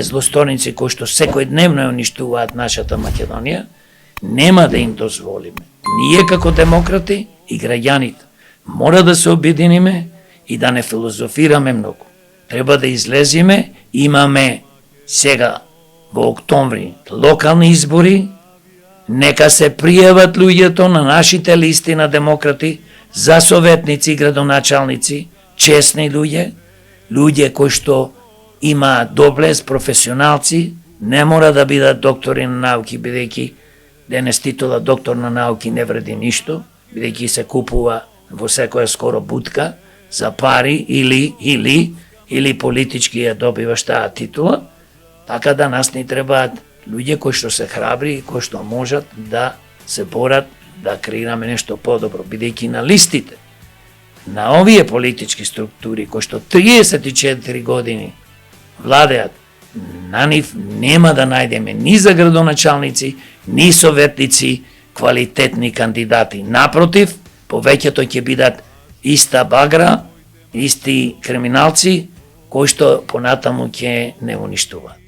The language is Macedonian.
Злосторници кои што секојдневно ја уништуваат нашата Македонија, нема да им дозволиме. Ние како демократи и граѓаните мора да се обединиме и да не филозофираме многу. Треба да излеземе, имаме сега во октомври локални избори, нека се пријават луѓето на нашите листи на демократи за советници и градоначалници, честни луѓе кои што имаат доблест, професионалци, не мора да бидат доктори на науки, бидејќи денес титула доктор на науки не вреди ништо, бидејќи се купува во секоја скоро будка за пари или политички ја добиваш таа титула, така да нас ни требаат луѓе кои што се храбри и кои што можат да се борат да креираме нешто подобро, бидејќи на листите на овие политички структури кои што 34 години владеат, на нив нема да најдеме ни за градоначалници, ни советници квалитетни кандидати. Напротив, повеќето ќе бидат иста багра, исти криминалци, кои што понатаму ќе не уништуваат.